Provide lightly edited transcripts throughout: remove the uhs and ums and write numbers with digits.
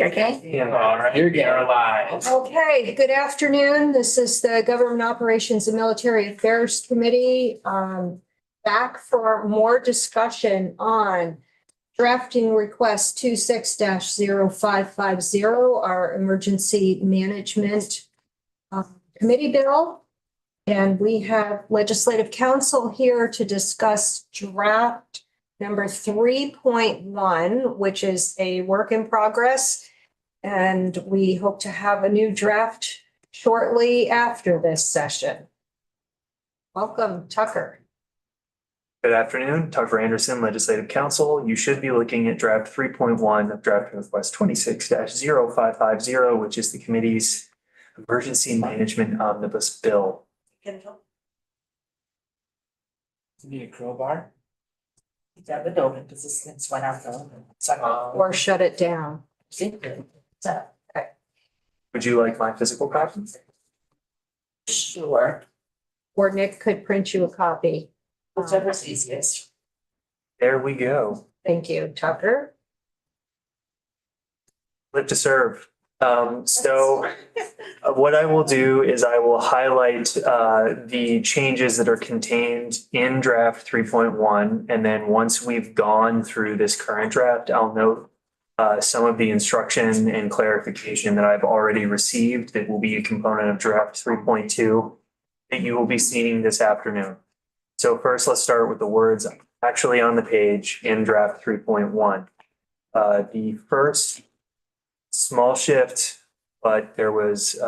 Okay. Yeah, all right, you're live. Okay, good afternoon. This is the Government Operations and Military Affairs Committee. Back for more discussion on drafting request 26-0550, our emergency management committee bill. And we have legislative counsel here to discuss draft number 3.1, which is a work in progress. And we hope to have a new draft shortly after this session. Welcome, Tucker. Good afternoon, Tucker Anderson, Legislative Counsel. You should be looking at draft 3.1 of draft request 26-0550, which is the committee's emergency management omnibus bill. Need a crowbar? That would open because this thing's went out though. Or shut it down. Would you like my physical copy? Sure, Or Nick could print you a copy. whichever's easiest. There we go. Thank you, Tucker. Live to serve. What I will do is I will highlight the changes that are contained in draft 3.1. And then once we've gone through this current draft, I'll note some of the instruction and clarification that I've already received that will be a component of draft 3.2 that you will be seeing this afternoon. So first, let's start with the words actually on the page in draft 3.1. The first small shift, but there was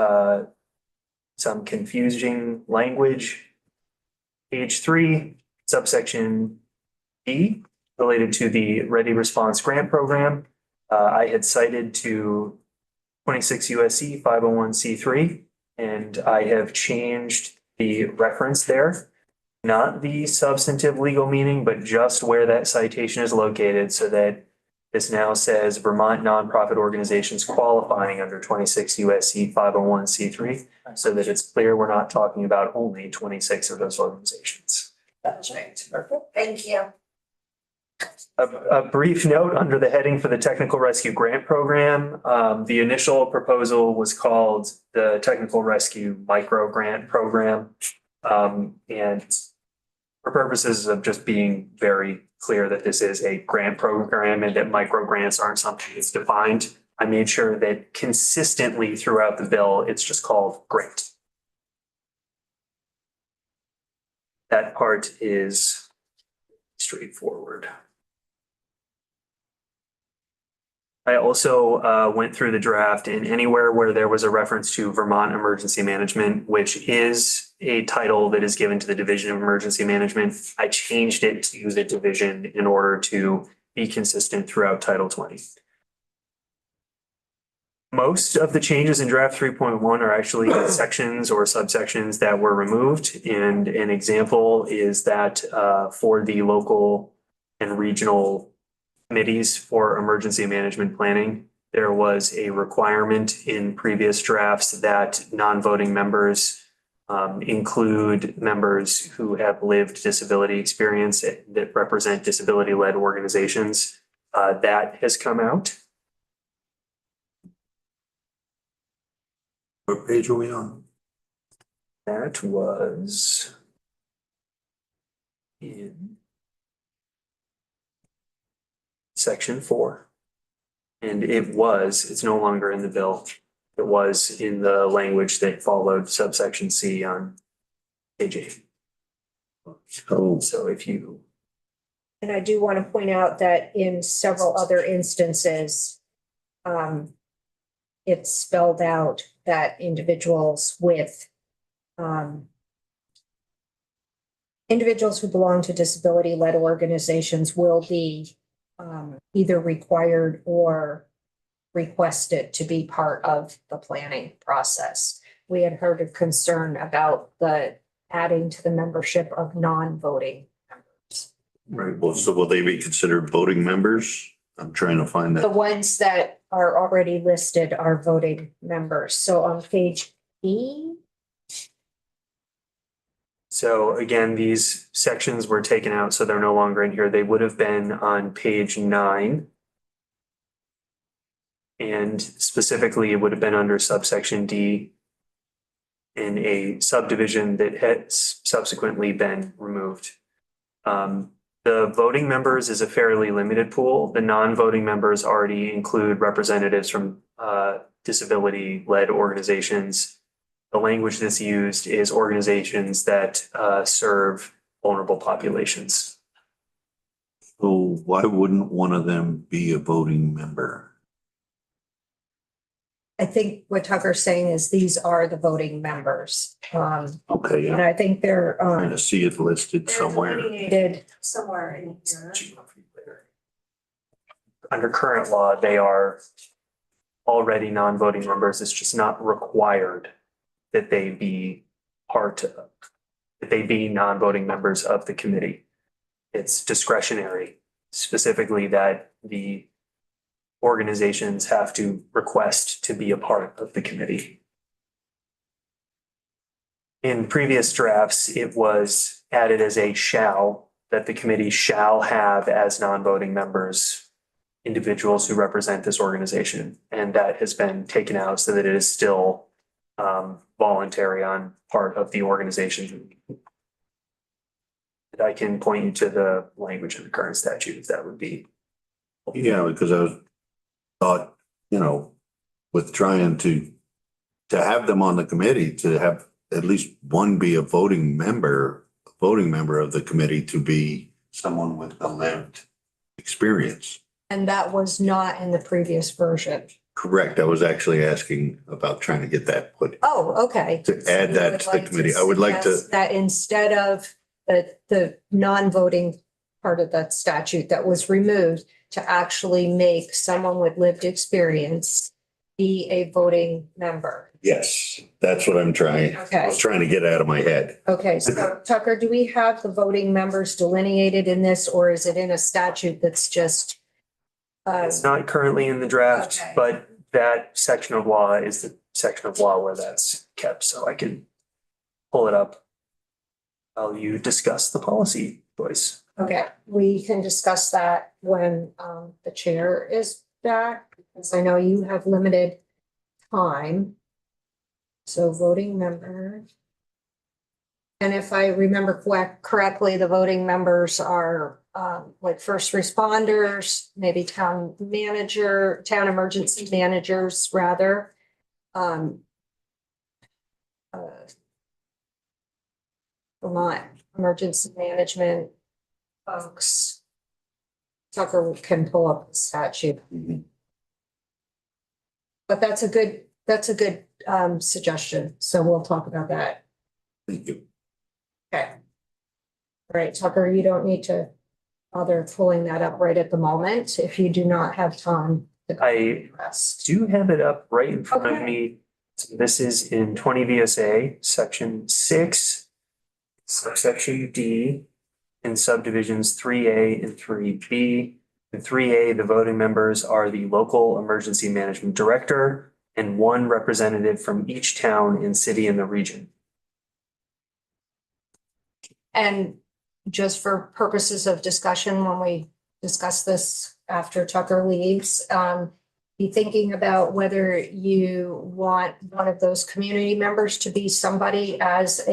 some confusing language. Page 3, subsection B, related to the Ready Response Grant Program. I had cited to 26 USC 501c3, and I have changed the reference there, not the substantive legal meaning, but just where that citation is located, so that this now says Vermont nonprofit organizations qualifying under 26 USC 501c3, so that it's clear we're not talking about only 26 of those organizations. That's right. Perfect. Thank you. A brief note under the heading for the Technical Rescue Grant Program. The initial proposal was called the Technical Rescue Micro Grant Program. And for purposes of just being very clear that this is a grant program and that micro grants aren't something that's defined, I made sure that consistently throughout the bill, it's just called grant. That part is straightforward. I also went through the draft, and anywhere where there was a reference to Vermont Emergency Management, which is a title that is given to the Division of Emergency Management, I changed it to the division in order to be consistent throughout Title 20. Most of the changes in draft 3.1 are actually sections or subsections that were removed. And an example is that for the local and regional committees for emergency management planning, there was a requirement in previous drafts that non-voting members include members who have lived disability experience that represent disability-led organizations. That has come out. What page are we on? That was in section 4. And it's no longer in the bill. It was in the language that followed subsection C on page 8. So if you. And I do want to point out that in several other instances, it's spelled out that individuals who belong to disability-led organizations will be either required or requested to be part of the planning process. We had heard a concern about the adding to the membership of non-voting members. Right, well, so will they be considered voting members? I'm trying to find The that. ones that are already listed are voting members. So on page E. So again, these sections were taken out, so they're no longer in here. They would have been on page 9. And specifically, it would have been under subsection D in a subdivision that has subsequently been removed. The voting members is a fairly limited pool. The non-voting members already include representatives from disability-led organizations. The language that's used is organizations that serve vulnerable populations. So why wouldn't one of them be a voting member? I think what Tucker's saying is these are the voting members. Okay, And yeah, I think they're, trying to see it listed they're somewhere. delineated somewhere in here. Under current law, they are already non-voting members. It's just not required that they be that they be non-voting members of the committee. It's discretionary, specifically that the organizations have to request to be a part of the committee. In previous drafts, it was added as a shall, that the committee shall have as non-voting members individuals who represent this organization. And that has been taken out so that it is still voluntary on part of the organization. And I can point you to the language in the current statute if that would be. Yeah, because I thought, with trying to have them on the committee, to have at least one be a voting member of the committee, to be someone with a lived experience. And that was not in the previous version. Correct. I was actually asking about trying to get that put, Oh, okay. to add that to the committee. I would like to, suggest that instead of the non-voting part of that statute that was removed, to actually make someone with lived experience be a voting member. yes, that's what I'm trying. I Okay. was trying to get out of my head. Okay, so Tucker, do we have the voting members delineated in this, or is it in a statute that's just? It's not currently in the draft, Okay. but that section of law is the section of law where that's kept, so I can pull it up while you discuss the policy choice. Okay, we can discuss that when the chair is back, because I know you have limited time. So voting member. And if I remember correctly, the voting members are like first responders, maybe town emergency managers rather. Vermont Emergency Management folks. Tucker can pull up the statute. But that's a good suggestion. So we'll talk about that. Thank you. Okay. All right, Tucker, you don't need to bother pulling that up right at the moment if you do not have time. I Rest. do have it up right in front of Okay. me. So this is in 20 VSA, section 6, subsection D, in subdivisions 3A and 3B. In 3A, the voting members are the local emergency management director and one representative from each town and city in the region. And just for purposes of discussion, when we discuss this after Tucker leaves, be thinking about whether you want one of those community members to be somebody as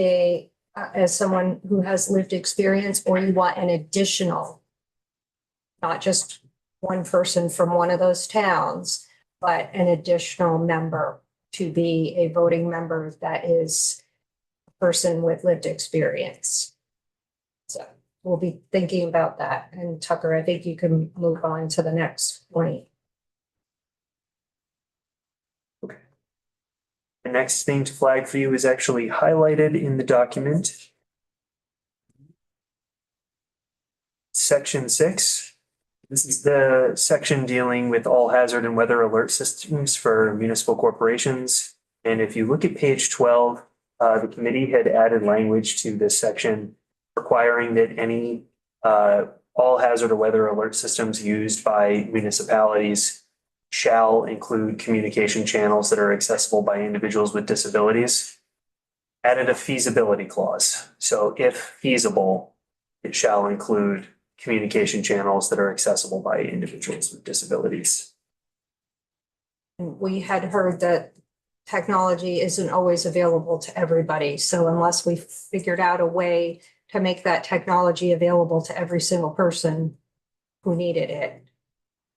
someone who has lived experience, or you want an additional, not just one person from one of those towns, but an additional member to be a voting member that is a person with lived experience. So we'll be thinking about that. And Tucker, I think you can move on to the next point. The next thing to flag for you is actually highlighted in the document. Section 6. This is the section dealing with all hazard and weather alert systems for municipal corporations. And if you look at page 12, the committee had added language to this section requiring that any all hazard or weather alert systems used by municipalities shall include communication channels that are accessible by individuals with disabilities. Added a feasibility clause. So if feasible, it shall include communication channels that are accessible by individuals with disabilities. And we had heard that technology isn't always available to everybody. So unless we figured out a way to make that technology available to every single person who needed it,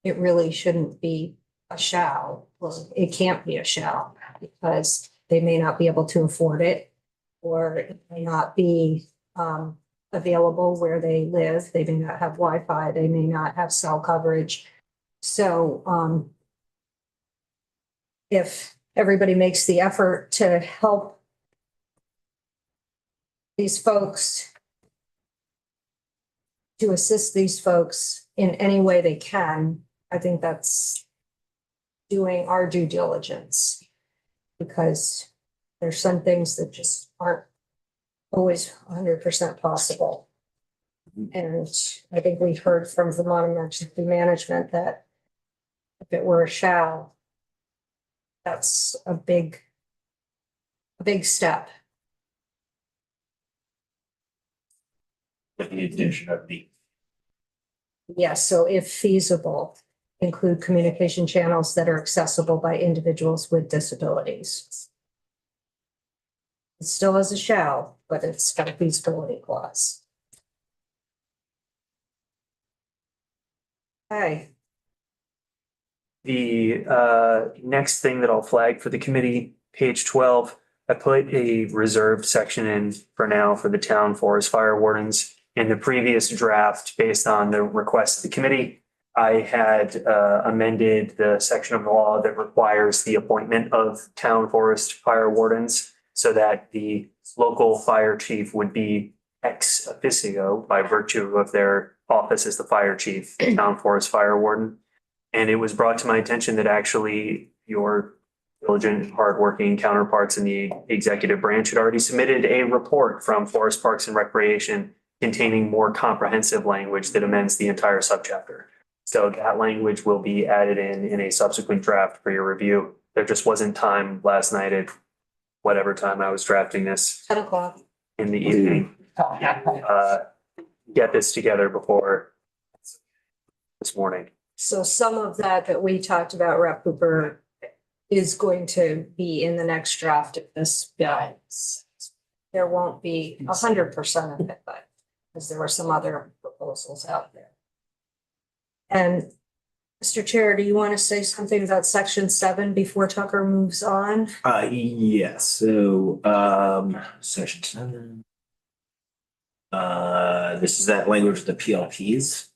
it really shouldn't be a shall. Well, it can't be a shall because they may not be able to afford it, or it may not be available where they live. They may not have Wi-Fi, they may not have cell coverage. So if everybody makes the effort to help these folks, to assist these folks in any way they can, I think that's doing our due diligence. Because there's some things that just aren't always 100% possible. And I think we've heard from Vermont Emergency Management that if it were a shall, that's a big step. With the addition of the. Yes, so if feasible, include communication channels that are accessible by individuals with disabilities. It still is a shall, but it's got a feasibility clause. Okay, The next thing that I'll flag for the committee, page 12, I put a reserved section in for now for the town forest fire wardens. In the previous draft, based on the request of the committee, I had amended the section of the law that requires the appointment of town forest fire wardens so that the local fire chief would be ex officio by virtue of their office as the fire chief, town forest fire warden. And it was brought to my attention that actually your diligent, hardworking counterparts in the executive branch had already submitted a report from Forest Parks and Recreation containing more comprehensive language that amends the entire subchapter. So that language will be added in a subsequent draft for your review. There just wasn't time last night at whatever time I was drafting this 10 o'clock. in the evening. Get this together before this morning. So some of that we talked about, Rep. Cooper, is going to be in the next draft of this bill. There won't be 100% of it, but because there were some other proposals out there. And Mr. Chair, do you want to say something about section 7 before Tucker moves on? Yes, so, section 7. This is that language with the PLPs.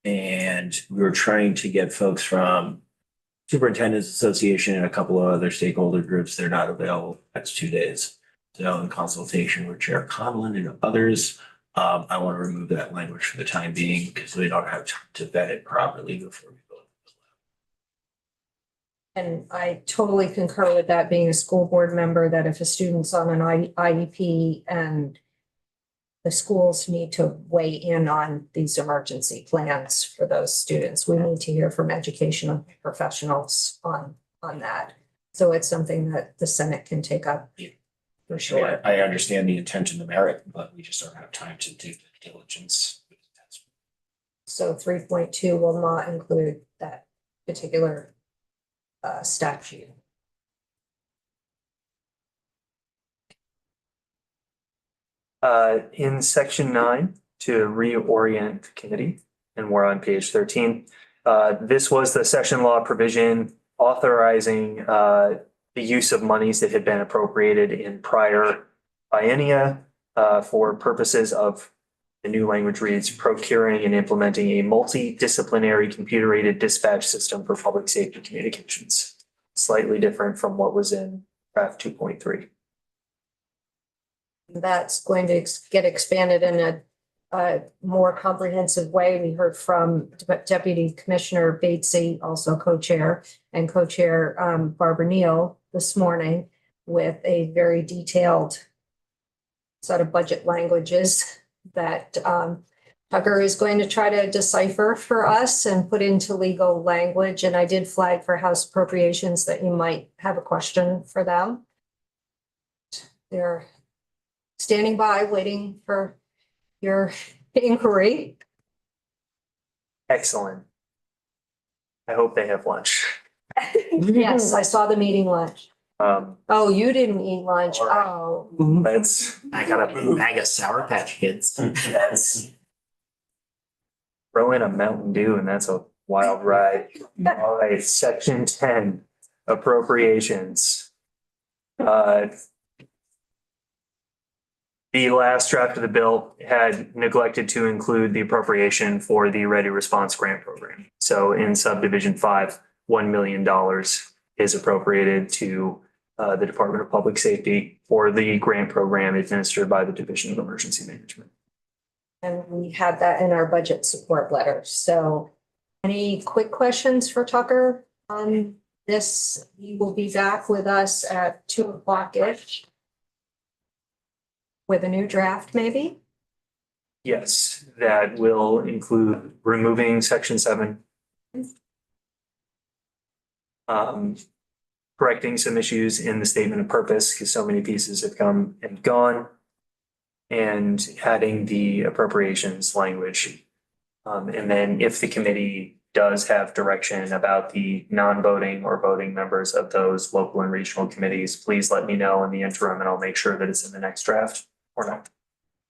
And we were trying to get folks from Superintendent's Association and a couple of other stakeholder groups. They're not available next 2 days. So in consultation with Chair Conlon and others, I want to remove that language for the time being because we don't have time to vet it properly before we go. And I totally concur with that, being a school board member, that if a student's on an IEP and the schools need to weigh in on these emergency plans for those students, we need to hear from educational professionals on that. So it's something that the Senate can take up for sure. I understand the intent and the merit, but we just don't have time to do the diligence. So 3.2 will not include that particular statute. In section 9, to reorient the committee, and we're on page 13. This was the session law provision authorizing the use of monies that had been appropriated in prior biennia for purposes of, the new language reads, procuring and implementing a multidisciplinary computer-aided dispatch system for public safety communications. Slightly different from what was in draft 2.3. That's going to get expanded in a more comprehensive way. We heard from Deputy Commissioner Batesy, also co-chair, and co-chair Barbara Neal this morning with a very detailed set of budget languages that Tucker is going to try to decipher for us and put into legal language. And I did flag for House Appropriations that you might have a question for them. They're standing by, waiting for your inquiry. Excellent. I hope they have lunch. Yes, I saw the meeting lunch. Oh, you didn't eat lunch. All right. Oh. Let's, I got a bag of Sour Patch Kids. yes. Throw in a Mountain Dew and that's a wild ride. All right, section 10, appropriations. The last draft of the bill had neglected to include the appropriation for the Ready Response Grant Program. So in subdivision 5, $1 million is appropriated to the Department of Public Safety for the grant program administered by the Division of Emergency Management. And we had that in our budget support letter. So any quick questions for Tucker on this? He will be back with us at 2:00-ish. With a new draft, maybe? Yes, that will include removing section 7. Correcting some issues in the statement of purpose because so many pieces have come and gone. And adding the appropriations language. And then if the committee does have direction about the non-voting or voting members of those local and regional committees, please let me know in the interim and I'll make sure that it's in the next draft or not.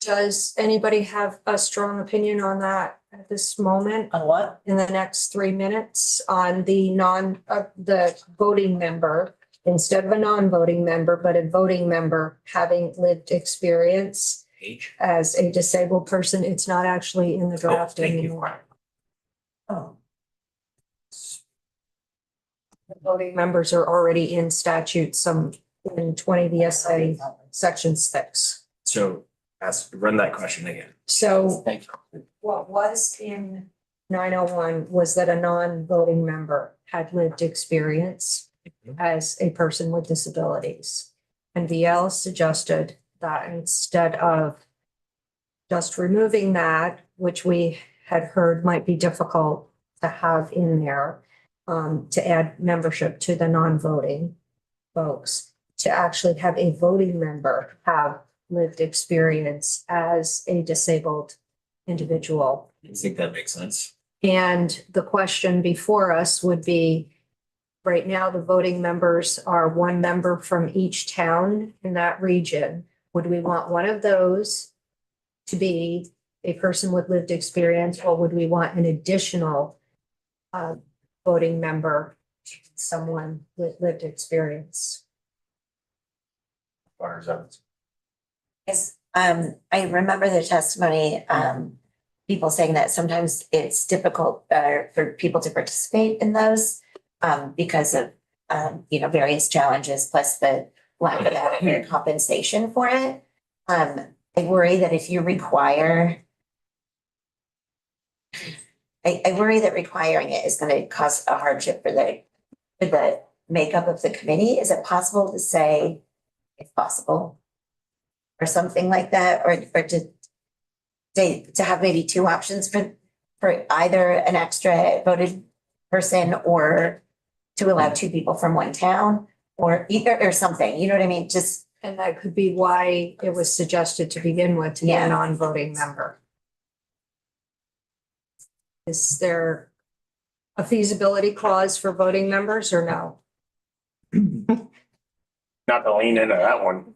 Does anybody have a strong opinion on that at this moment? On what? In the next 3 minutes on the the voting member, instead of a non-voting member, but a voting member having lived experience H. as a disabled person? It's not actually in the draft thank you. anymore. Oh, The voting members are already in statute, some in 20 VSA section 6. So run that question again. So Thank you. what was in 901 was that a non-voting member had lived experience as a person with disabilities. And VL suggested that instead of just removing that, which we had heard might be difficult to have in there, to add membership to the non-voting folks, to actually have a voting member have lived experience as a disabled individual. I think that makes sense. And the question before us would be, right now, the voting members are one member from each town in that region. Would we want one of those to be a person with lived experience, or would we want an additional voting member, someone with lived experience? Yes, I remember the testimony, people saying that sometimes it's difficult for people to participate in those because of various challenges, plus the lack of adequate compensation for it. I worry that if you require, I worry that requiring it is going to cause a hardship for the makeup of the committee. Is it possible to say, if possible, or something like that, or to have maybe 2 options for either an extra voted person or to allow 2 people from one town or either or something, you know what I mean? Just, And that could be why it was suggested to begin with to be a Yeah. non-voting member. Is there a feasibility clause for voting members or no? Not to lean into that one.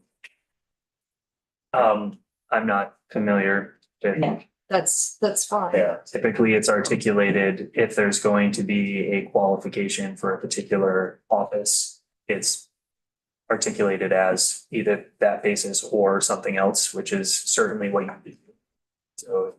I'm not familiar with. Yeah. That's fine. Yeah. Typically, it's articulated if there's going to be a qualification for a particular office, it's articulated as either that basis or something else, which is certainly what you do. So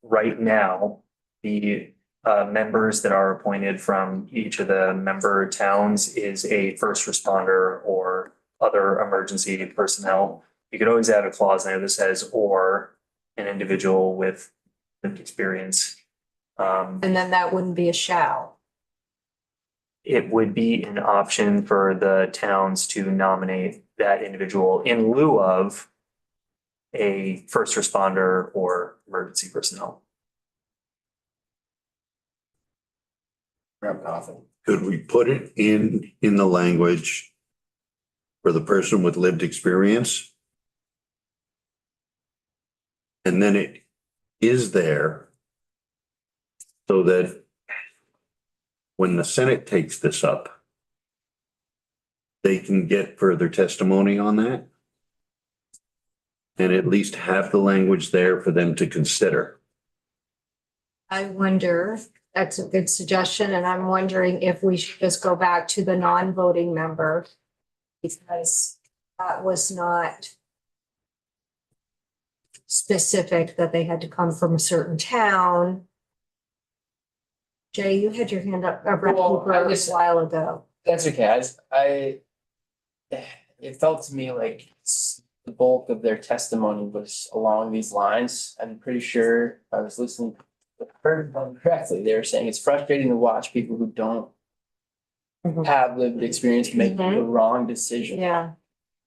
right now, the members that are appointed from each of the member towns is a first responder or other emergency personnel. You could always add a clause in there that says, or an individual with lived experience. And then that wouldn't be a shall. It would be an option for the towns to nominate that individual in lieu of a first responder or emergency personnel. Grab coffee. Could we put it in the language for the person with lived experience? And then it is there so that when the Senate takes this up, they can get further testimony on that. And at least have the language there for them to consider. I wonder, that's a good suggestion, and I'm wondering if we should just go back to the non-voting member. Because that was not specific that they had to come from a certain town. Jay, you had your hand up Well, I a just- while ago. That's okay. It felt to me like the bulk of their testimony was along these lines. I'm pretty sure I was listening, heard them correctly. They were saying it's frustrating to watch people who don't Mhm. have lived experience make the wrong decision. Yeah,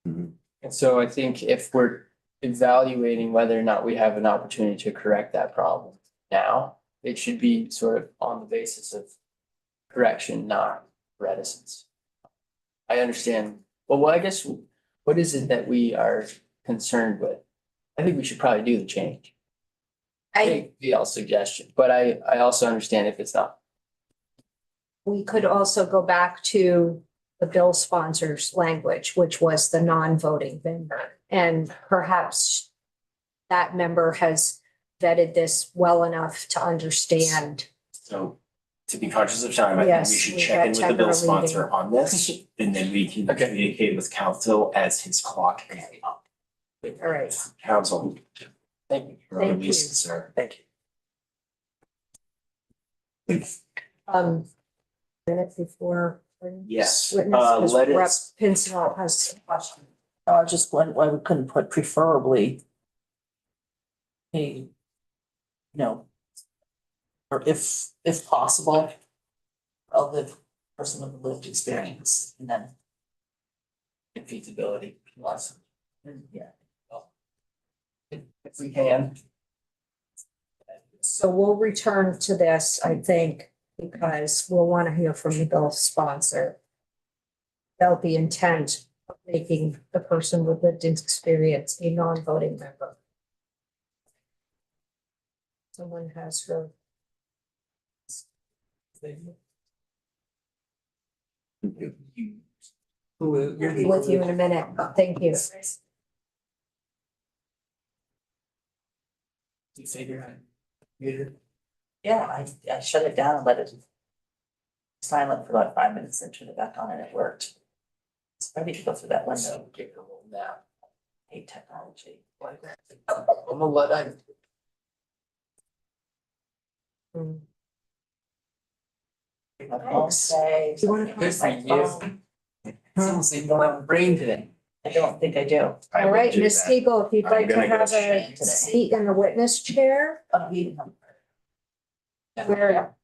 And so I think if we're evaluating whether or not we have an opportunity to correct that problem now, it should be sort of on the basis of correction, not reticence. I understand. Well, I guess, what is it that we are concerned with? I think we should probably do the change. Take VL's suggestion, but I also understand if it's not. we could also go back to the bill sponsors language, which was the non-voting member. And perhaps that member has vetted this well enough to understand. So to be conscious of time, I think we Yes, should we've check got in with the Tucker bill leading. sponsor on this. And then we can Okay. communicate with council as his clock is up. All right. Council. Thank you. You're Thank released, you. sir. Thank you. Minute before. Yes, Witness, because let Rep. us, Pincinel has a question. I was just wondering why we couldn't put preferably a, or if possible, a lived person with a lived experience, and then, Feasibility. Lots. yeah. If we can. So we'll return to this, I think, because we'll want to hear from the bill sponsor. About the intent of making the person with lived experience a non-voting member. Someone has her. I'll be with you in a minute. Thank you. You figure out. Computer. Yeah, I shut it down and let it silent for about 5 minutes and turned it back on and it worked. It's ready to go through that window. Give it a little nap. Hate technology. I'm gonna let, Hmm. My phone saves. Do you want to? Good for My you. phone. Someone say you don't have a brain today. I don't think I do. I All would right, do Ms. that. Siegel, if you'd I'm like to gonna get have us a changed today. seat in the witness chair. We're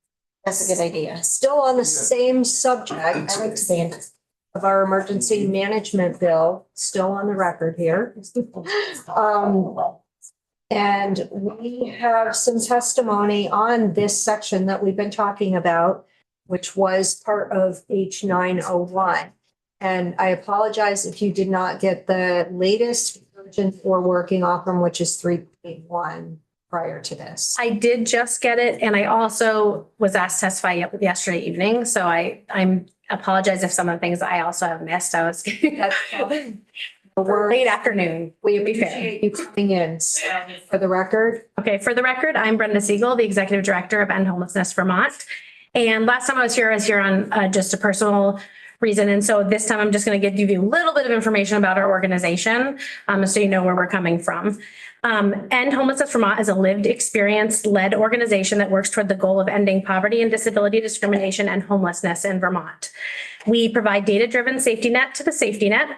That's a good idea. still on the same subject. I like to stay in. Of our emergency management bill, still on the record here. And we have some testimony on this section that we've been talking about, which was part of H 901. And I apologize if you did not get the latest version we're working off from, which is 3.1 prior to this. I did just get it, and I also was asked to testify yesterday evening, so I'm apologize if some of the things I also have missed. I was We're late afternoon. We to be fair. appreciate you coming in. So, for the record, Okay, for the record, I'm Brenda Siegel, the Executive Director of End Homelessness Vermont. And last time I was here on just a personal reason. And so this time I'm just going to give you a little bit of information about our organization, so you know where we're coming from. End Homelessness Vermont is a lived experience-led organization that works toward the goal of ending poverty and disability discrimination and homelessness in Vermont. We provide data-driven safety net to the safety net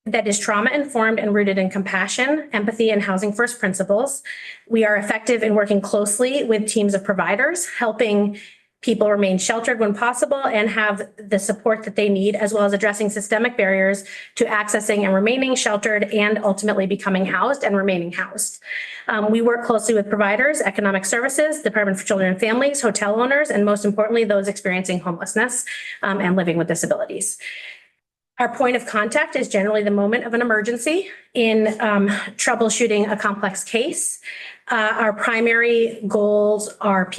that is trauma-informed and rooted in compassion, empathy, and housing first principles. We are effective in working closely with teams of providers, helping people remain sheltered when possible and have the support that they need, as well as addressing systemic barriers to accessing and remaining sheltered and ultimately becoming housed and remaining housed. We work closely with providers, economic services, Department for Children and Families, hotel owners, and most importantly, those experiencing homelessness and living with disabilities. Our point of contact is generally the moment of an emergency in troubleshooting a complex case. Our primary goals are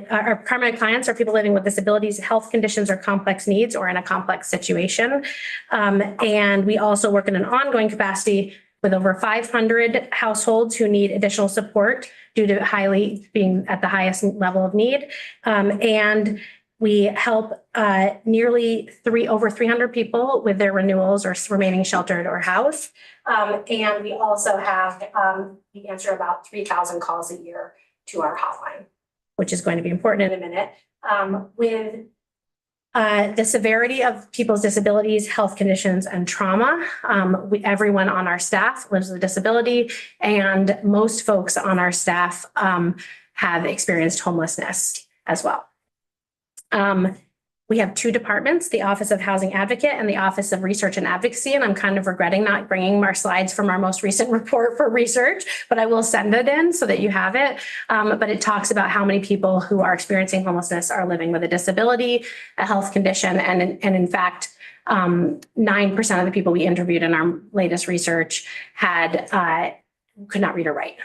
our primary clients are people living with disabilities, health conditions, or complex needs, or in a complex situation. And we also work in an ongoing capacity with over 500 households who need additional support due to being at the highest level of need. And we help nearly over 300 people with their renewals or remaining sheltered or housed. And we also have, we answer about 3,000 calls a year to our hotline, which is going to be important in a minute. With the severity of people's disabilities, health conditions, and trauma, everyone on our staff lives with a disability, and most folks on our staff have experienced homelessness as well. We have two departments, the Office of Housing Advocate and the Office of Research and Advocacy. And I'm kind of regretting not bringing our slides from our most recent report for research, but I will send it in so that you have it. But it talks about how many people who are experiencing homelessness are living with a disability, a health condition. And in fact, 9% of the people we interviewed in our latest research could not read or write.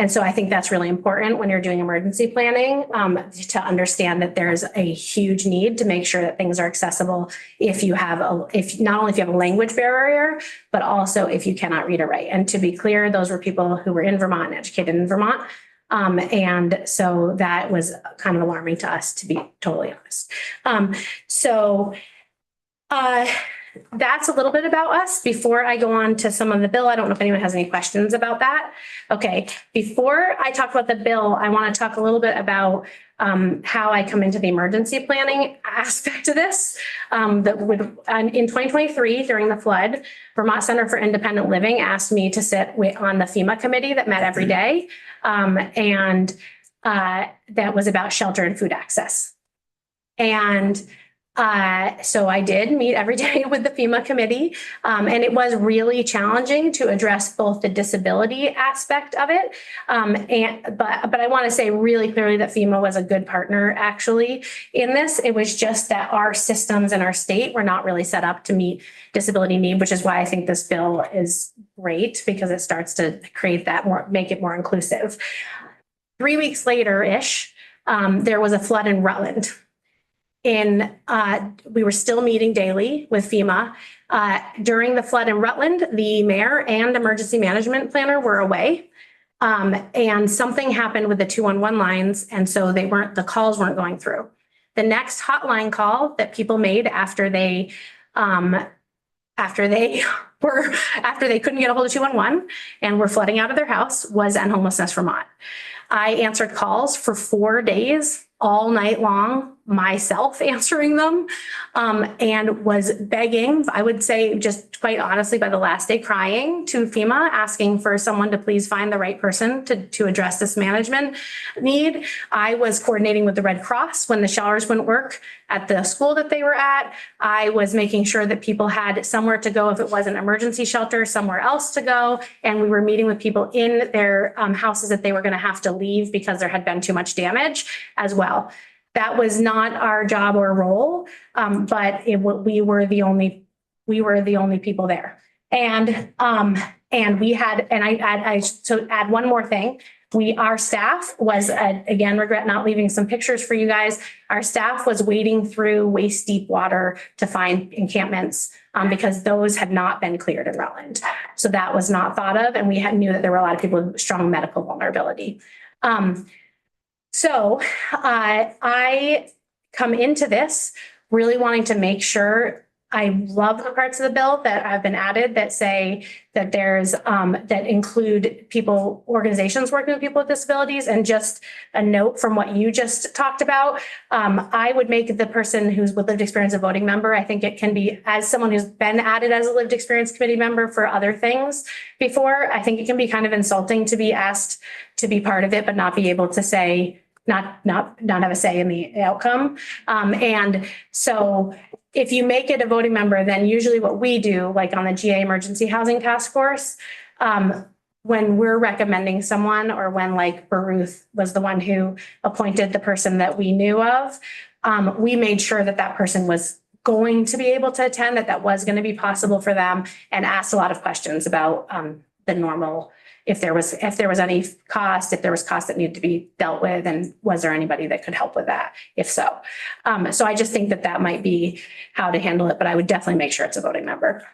And so I think that's really important when you're doing emergency planning, to understand that there's a huge need to make sure that things are accessible if not only if you have a language barrier, but also if you cannot read or write. And to be clear, those were people who were in Vermont and educated in Vermont. And so that was kind of alarming to us, to be totally honest. That's a little bit about us. Before I go on to some of the bill, I don't know if anyone has any questions about that. Okay, before I talk about the bill, I want to talk a little bit about how I come into the emergency planning aspect of this. In 2023, during the flood, Vermont Center for Independent Living asked me to sit on the FEMA committee that met every day. And that was about shelter and food access. And so I did meet every day with the FEMA committee, and it was really challenging to address both the disability aspect of it, but I want to say really clearly that FEMA was a good partner actually in this. It was just that our systems in our state were not really set up to meet disability need, which is why I think this bill is great, because it starts to create that make it more inclusive. 3 weeks later-ish, there was a flood in Rutland. We were still meeting daily with FEMA. During the flood in Rutland, the mayor and emergency management planner were away. And something happened with the 211 lines. And so the calls weren't going through. The next hotline call that people made after they couldn't get a hold of 211 and were flooding out of their house was End Homelessness Vermont. I answered calls for 4 days, all night long, myself answering them, and was begging, I would say just quite honestly, by the last day crying to FEMA, asking for someone to please find the right person to address this management need. I was coordinating with the Red Cross when the showers wouldn't work at the school that they were at. I was making sure that people had somewhere to go if it was an emergency shelter, somewhere else to go. And we were meeting with people in their houses that they were going to have to leave because there had been too much damage as well. That was not our job or role, but we were the only people there. And so add one more thing. Our staff was, again, regret not leaving some pictures for you guys. Our staff was wading through waist deep water to find encampments because those had not been cleared in Rutland. So that was not thought of. And we knew that there were a lot of people with strong medical vulnerability. So I come into this really wanting to make sure. I love the parts of the bill that have been added that say that there's that include organizations working with people with disabilities. And just a note from what you just talked about, I would make the person who's with lived experience a voting member. I think it can be, as someone who's been added as a lived experience committee member for other things before, I think it can be kind of insulting to be asked to be part of it, but not be able to say, not have a say in the outcome. And so if you make it a voting member, then usually what we do, like on the GA Emergency Housing Task Force, when we're recommending someone, or when like Baruth was the one who appointed the person that we knew of, we made sure that that person was going to be able to attend, that was going to be possible for them, and asked a lot of questions about the normal, if there was any cost, if there was cost that needed to be dealt with, and was there anybody that could help with that, if so. So I just think that might be how to handle it, but I would definitely make sure it's a voting member.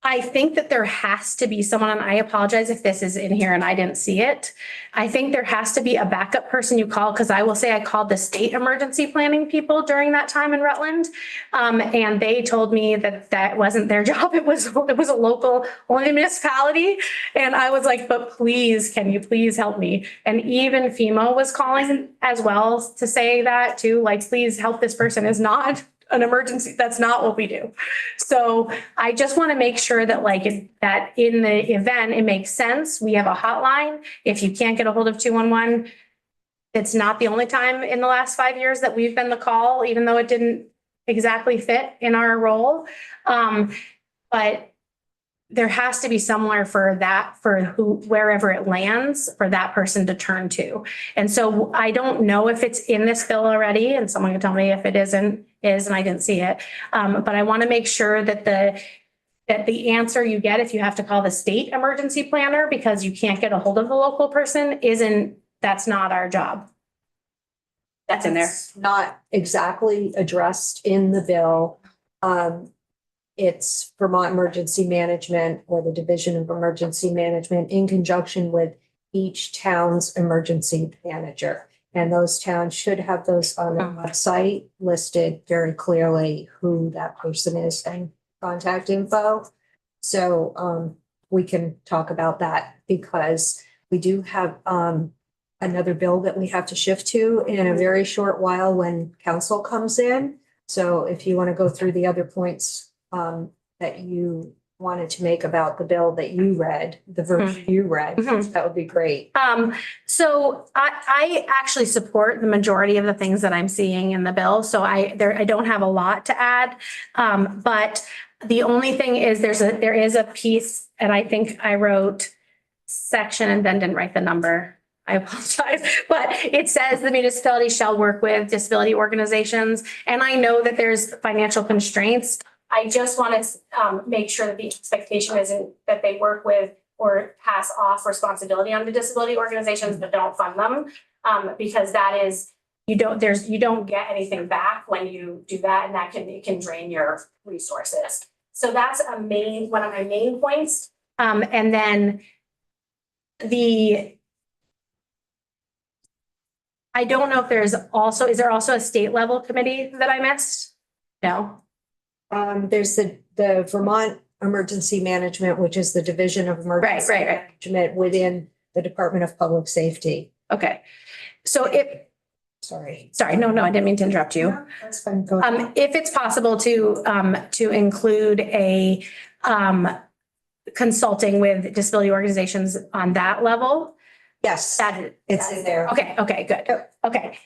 I think that there has to be someone, and I apologize if this is in here and I didn't see it. I think there has to be a backup person you call, because I will say I called the state emergency planning people during that time in Rutland. And they told me that wasn't their job. It was a local only municipality. And I was like, but please, can you please help me? And even FEMA was calling as well to say that too, like, please help, this person is not an emergency. That's not what we do. So I just want to make sure that that in the event, it makes sense. We have a hotline. If you can't get a hold of 211, it's not the only time in the last 5 years that we've been the call, even though it didn't exactly fit in our role. But there has to be somewhere for that, wherever it lands, for that person to turn to. And so I don't know if it's in this bill already, and someone can tell me if it and I didn't see it. But I want to make sure that the answer you get if you have to call the state emergency planner because you can't get a hold of the local person that's not our job. That's in there. It's not exactly addressed in the bill. It's Vermont Emergency Management, or the Division of Emergency Management, in conjunction with each town's emergency manager. And those towns should have those on their website listed very clearly who that person is and contact info. So we can talk about that, because we do have another bill that we have to shift to in a very short while when council comes in. So if you want to go through the other points that you wanted to make about the bill that you read, the version you read, that would be great. So I actually support the majority of the things that I'm seeing in the bill. So I don't have a lot to add. But the only thing is there is a piece, and I think I wrote section and then didn't write the number. I apologize, but it says the municipality shall work with disability organizations. And I know that there's financial constraints. I just want to make sure that the expectation isn't that they work with or pass off responsibility on the disability organizations, but don't fund them. Because that is, you don't get anything back when you do that, and it can drain your resources. So that's one of my main points. And then I don't know if is there also a state level committee that I missed? No. There's the Vermont Emergency Management, which is the Division of Emergency Management within the Department of Public Safety. Okay. So sorry, no, I didn't mean to interrupt you. No, that's fine. Go ahead. If it's possible to include a consulting with disability organizations on that level. Yes, it's in there. Okay, good. Okay.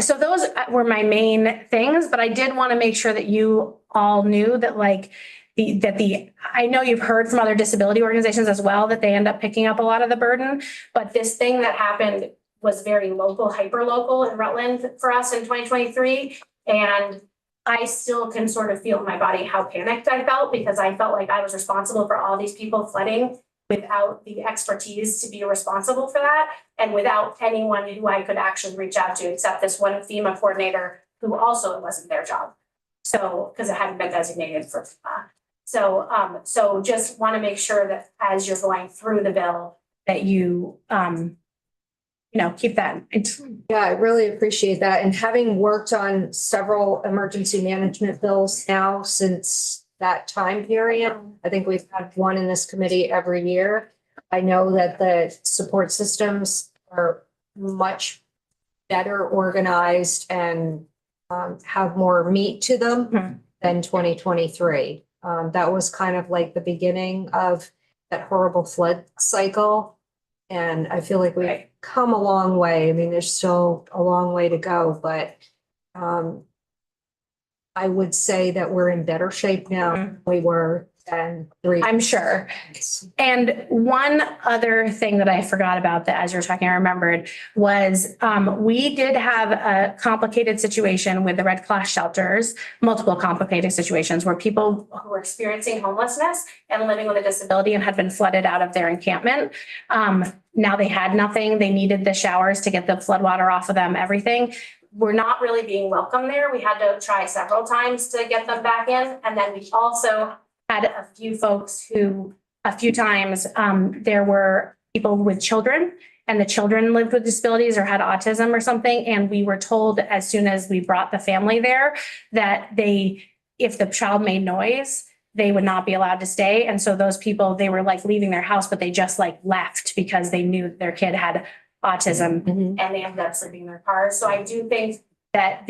So those were my main things, but I did want to make sure that you all knew that I know you've heard from other disability organizations as well, that they end up picking up a lot of the burden, but this thing that happened was very local, hyper local in Rutland for us in 2023. And I still can sort of feel in my body how panicked I felt, because I felt like I was responsible for all these people flooding without the expertise to be responsible for that, and without anyone who I could actually reach out to, except this one FEMA coordinator who also it wasn't their job. So, because it hadn't been designated for FEMA. So just want to make sure that as you're going through the bill that you, keep that. Yeah, I really appreciate that. And having worked on several emergency management bills now since that time period, I think we've had one in this committee every year. I know that the support systems are much better organized and have more meat to them than 2023. That was kind of like the beginning of that horrible flood cycle. And I feel like we've come a long way. I mean, there's still a long way to go, but I would say that we're in better shape now than we were than three. I'm sure. And one other thing that I forgot about that as you're talking, I remembered was we did have a complicated situation with the Red Cross shelters, multiple complicated situations where people who were experiencing homelessness and living with a disability and had been flooded out of their encampment. Now they had nothing. They needed the showers to get the flood water off of them, everything. We're not really being welcome there. We had to try several times to get them back in. And then we also had a few folks who, a few times, there were people with children and the children lived with disabilities or had autism or something. And we were told as soon as we brought the family there that if the child made noise, they would not be allowed to stay. And so those people, they were like leaving their house, but they just like left because they knew their kid had autism and they ended up sleeping in their cars. So I do think that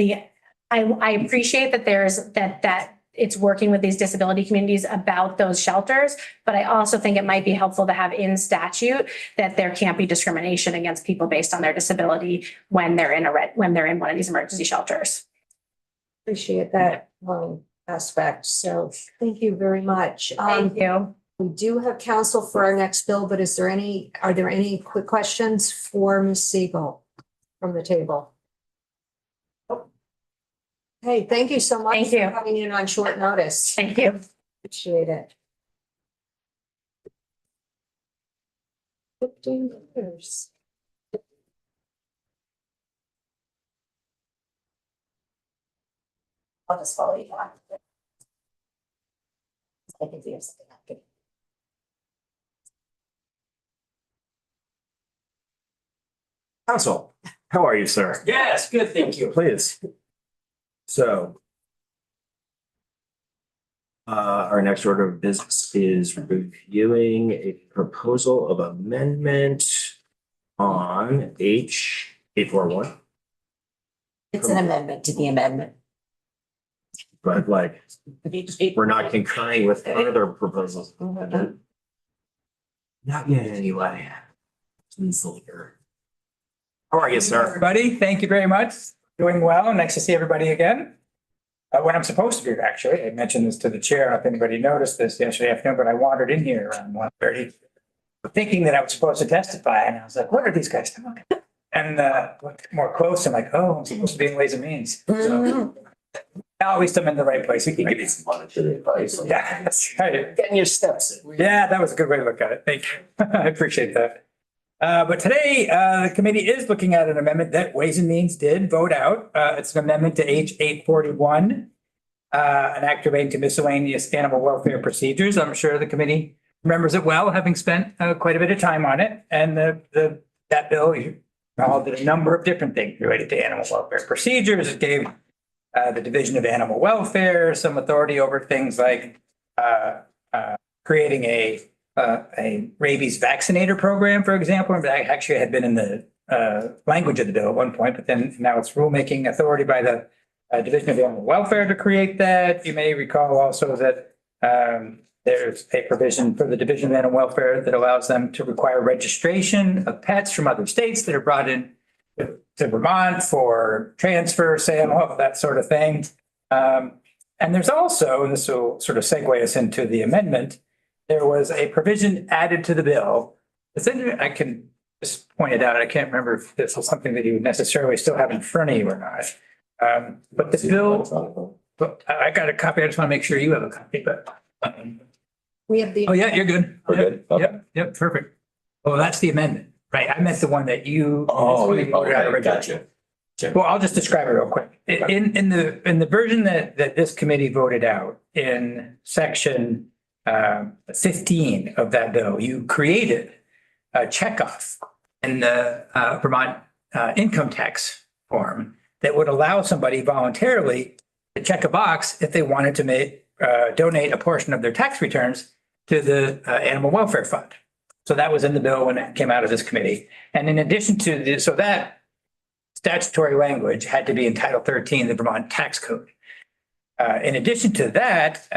I appreciate that there's that it's working with these disability communities about those shelters, but I also think it might be helpful to have in statute that there can't be discrimination against people based on their disability when they're in one of these emergency shelters. Appreciate that aspect. So thank you very much. Thank you. We do have counsel for our next bill, but are there any quick questions for Ms. Siegel from the table? Hey, thank you so much. Thank you. For coming in on short notice. Thank you. Appreciate it. 15 years. I'll just follow you on. I think we have something happening. Council, how are you, sir? Yes, good, thank you. Please. So our next order of business is reviewing a proposal of amendment on H 841. It's an amendment to the amendment. But like, we're not concurring with further proposals. Not yet, anyway. Please later. How are you, sir? Everybody, thank you very much. Doing well. Nice to see everybody again. When I'm supposed to be here, actually, I mentioned this to the chair. I don't know if anybody noticed this yesterday afternoon, but I wandered in here around 1:30 thinking that I was supposed to testify. And I was like, what are these guys talking about? And looked more close. I'm like, oh, I'm supposed to be in Ways and Means. So now at least I'm in the right place. We can give you some monetary advice. Yeah, that's right. Getting your steps in. Yeah, that was a good way to look at it. Thank you. I appreciate that. But today, the committee is looking at an amendment that Ways and Means did vote out. It's an amendment to H 841, an act relating to miscellaneous animal welfare procedures. I'm sure the committee remembers it well, having spent quite a bit of time on it. And that bill all did a number of different things related to animal welfare procedures. It gave the Division of Animal Welfare some authority over things like creating a rabies vaccinator program, for example. And that actually had been in the language of the bill at one point, but then now it's rulemaking authority by the Division of Animal Welfare to create that. You may recall also that there's a provision for the Division of Animal Welfare that allows them to require registration of pets from other states that are brought in to Vermont for transfer, sale, that sort of thing. And there's also, and this will sort of segue us into the amendment, there was a provision added to the bill. I can just point it out. I can't remember if this is something that you would necessarily still have in front of you or not. But the bill, but I got a copy. I just want to make sure you have a copy, but. We have the. Oh, yeah, you're good. We're good? Okay. Yep, perfect. Oh, that's the amendment, right? I meant the one that you. Okay, gotcha. Well, I'll just describe it real quick. In the version that this committee voted out in section 15 of that bill, you created a checkoff in the Vermont income tax form that would allow somebody voluntarily to check a box if they wanted to donate a portion of their tax returns to the Animal Welfare Fund. So that was in the bill when it came out of this committee. And in addition to this, so that statutory language had to be in Title 13, the Vermont Tax Code. In addition to that,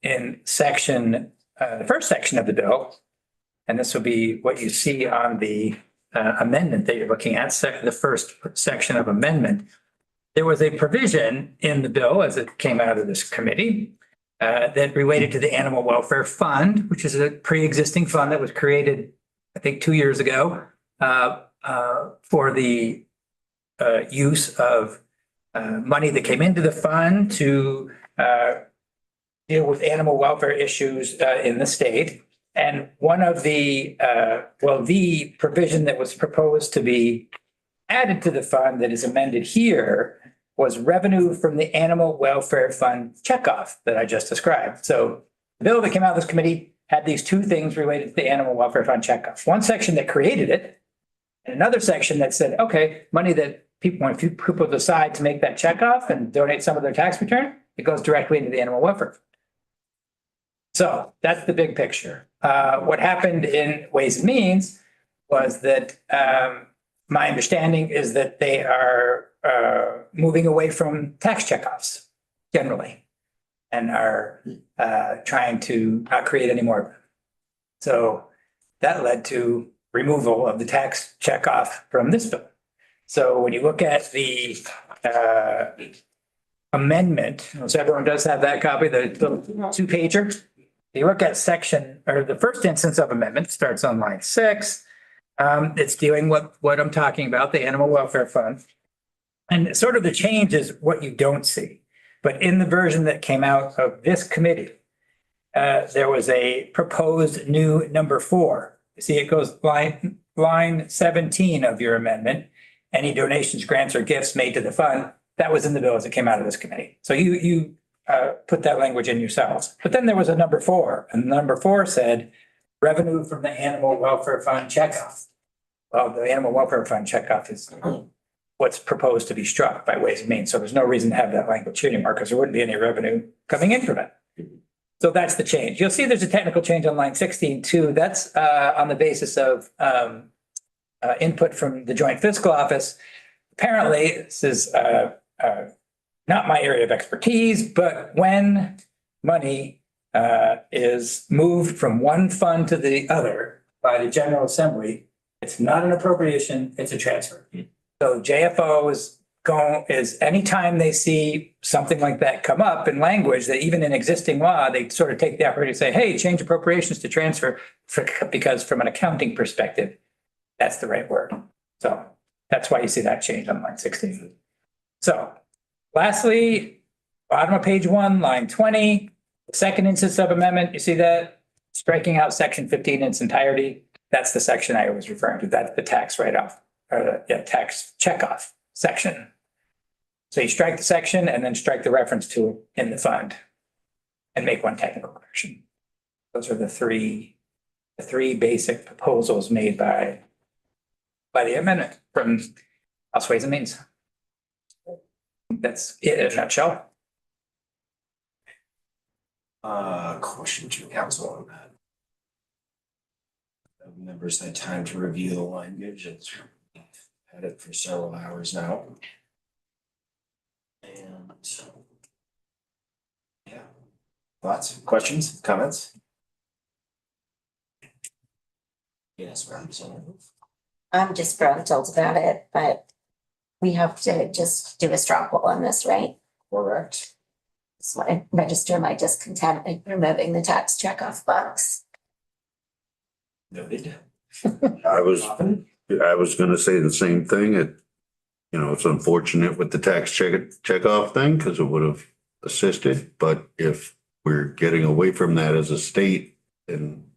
in the first section of the bill, and this will be what you see on the amendment that you're looking at, the first section of amendment, there was a provision in the bill as it came out of this committee that related to the Animal Welfare Fund, which is a pre-existing fund that was created, I think, 2 years ago, for the use of money that came into the fund to deal with animal welfare issues in the state. And one of the, the provision that was proposed to be added to the fund that is amended here was revenue from the Animal Welfare Fund checkoff that I just described. So the bill that came out of this committee had these two things related to the Animal Welfare Fund checkoff. One section that created it, and another section that said, okay, money that people, when people decide to make that checkoff and donate some of their tax return, it goes directly into the Animal Welfare Fund. So that's the big picture. What happened in Ways and Means was that my understanding is that they are moving away from tax checkoffs generally and are trying to not create any more of them. So that led to removal of the tax checkoff from this bill. So when you look at the amendment, so everyone does have that copy, the two-pager. You look at section, or the first instance of amendment starts on line 6. It's dealing with what I'm talking about, the Animal Welfare Fund. And sort of the change is what you don't see. But in the version that came out of this committee, there was a proposed new number 4. You see, it goes line 17 of your amendment. Any donations, grants, or gifts made to the fund, that was in the bill as it came out of this committee. So you put that language in yourselves. But then there was a number 4, and number 4 said revenue from the Animal Welfare Fund checkoff. Well, the Animal Welfare Fund checkoff is what's proposed to be struck by Ways and Means. So there's no reason to have that language here anymore because there wouldn't be any revenue coming in from it. So that's the change. You'll see there's a technical change on line 16 too. That's on the basis of input from the Joint Fiscal Office. Apparently, this is not my area of expertise, but when money is moved from one fund to the other by the General Assembly, it's not an appropriation, it's a transfer. So JFO is anytime they see something like that come up in language that even in existing law, they sort of take the opportunity to say, hey, change appropriations to transfer because from an accounting perspective, that's the right word. So that's why you see that change on line 16. So lastly, bottom of page 1, line 20, the second instance of amendment, you see that striking out section 15 in its entirety. That's the section I was referring to. That's the tax write-off or the tax checkoff section. So you strike the section and then strike the reference to it in the fund and make one technical correction. Those are the three basic proposals made by the amendment from House Ways and Means. That's it in a nutshell. Question to council on that. Have members had time to review the language. It's had it for several hours now. And yeah, thoughts, questions, comments? Yes, Representative. I'm disgruntled about it, but we have to just do a straw poll on this, right? Correct. So I register my discontent in removing the tax checkoff box. Noted. I was gonna say the same thing. It's unfortunate with the tax checkoff thing because it would have assisted, but if we're getting away from that as a state, then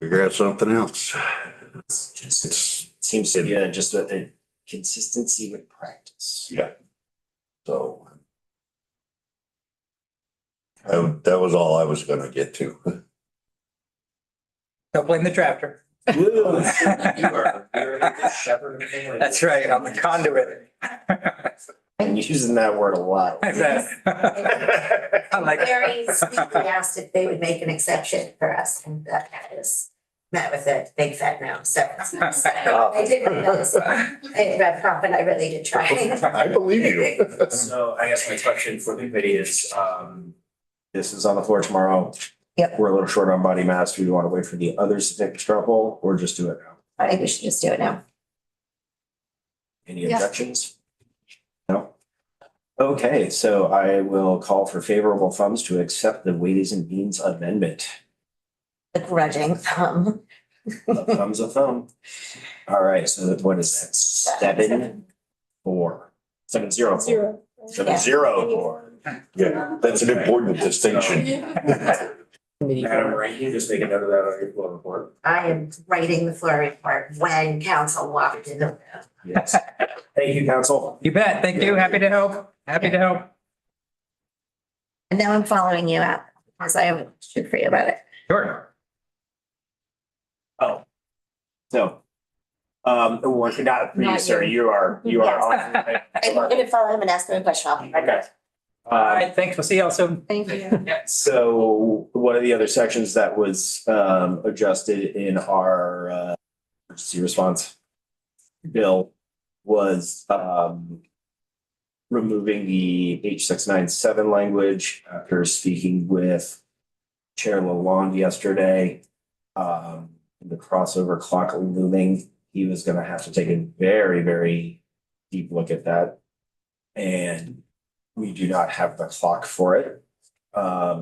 figure out something else. It seems to be just a consistency with practice. Yeah. So that was all I was gonna get to. Don't blame the drafter. That's right, I'm the conduit. I'm using that word a lot. I bet. I like it. Very sweetly asked if they would make an exception for us, and that is met with a big fat no. So I didn't notice it. I read prompt, but I really did try. I believe you. So I guess my question for the committee is, this is on the floor tomorrow. Yep. We're a little short on body mass. Do we want to wait for the others to take a straw poll or just do it now? I think we should just do it now. Any Yeah. objections? No? Okay, so I will call for favorable thumbs to accept the Ways and Means Amendment. Begrudging A thumb's a thumb. All right, so what is that? 7-4. 7-0. 7-0-4. Yeah, that's an important distinction. Madam Wright, you just make a note of that on your floor report. I am writing the floor report when council walked in the room. Yes. Thank you, council. You bet. Thank you. Happy to help. Happy to help. And now I'm following you out because I have a question for you about it. Sure. Oh. So, well, not for you, Not sir. you. You are I'm on. gonna follow him and ask him a question. I'll be right back. Okay. All right. Thanks. We'll see y'all soon. Thank you. So one of the other sections that was adjusted in our emergency response bill was removing the H697 language after speaking with Chair Lalonde yesterday. The crossover clock looming, he was gonna have to take a very, very deep look at that. And we do not have the clock for it.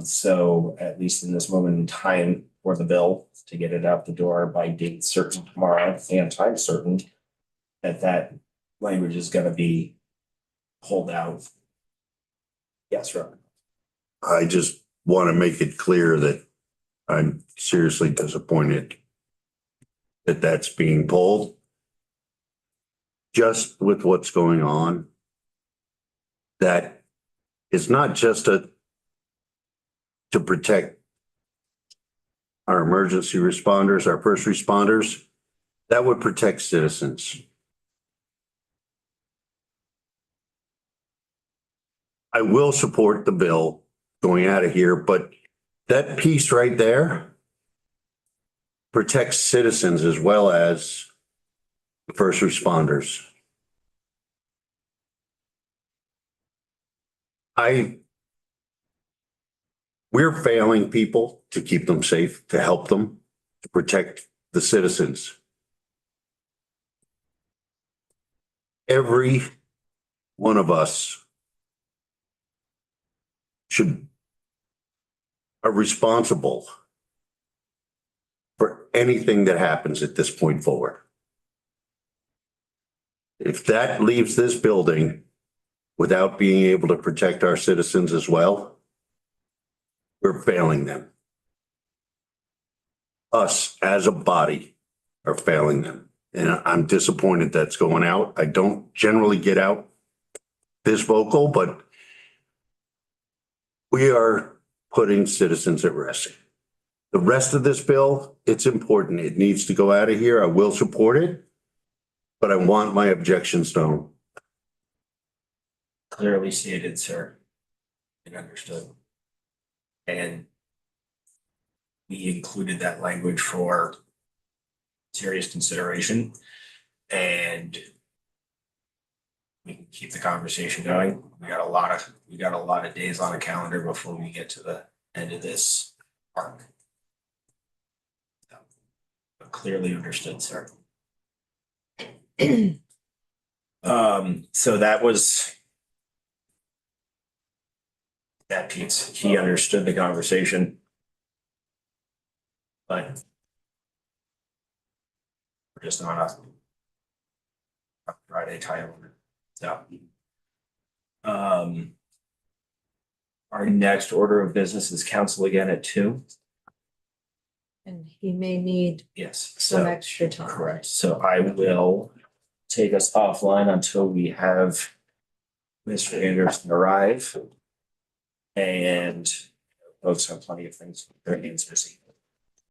So at least in this moment in time for the bill to get it out the door by date certain tomorrow and time certain, that language is gonna be pulled out. Yes, Robert. I just want to make it clear that I'm seriously disappointed that that's being pulled. Just with what's going on, that it's not just to protect our emergency responders, our first responders, that would protect citizens. I will support the bill going out of here, but that piece right there protects citizens as well as first responders. We're failing people to keep them safe, to help them, to protect the citizens. Every one of us are responsible for anything that happens at this point forward. If that leaves this building without being able to protect our citizens as well, we're failing them. Us as a body are failing them. And I'm disappointed that's going out. I don't generally get out this vocal, but we are putting citizens at risk. The rest of this bill, it's important. It needs to go out of here. I will support it, but I want my objections known. Clearly stated, sir. And understood. And we included that language for serious consideration, and we can keep the conversation going. We got a lot of days on the calendar before we get to the end of this arc. But clearly understood, sir. So that was that piece. He understood the conversation. But we're just on a Friday title. So our next order of business is council again at 2. And he may need Yes, some so extra time. correct. So I will take us offline until we have Mr. Anderson arrive. And folks have plenty of things with their hands busy.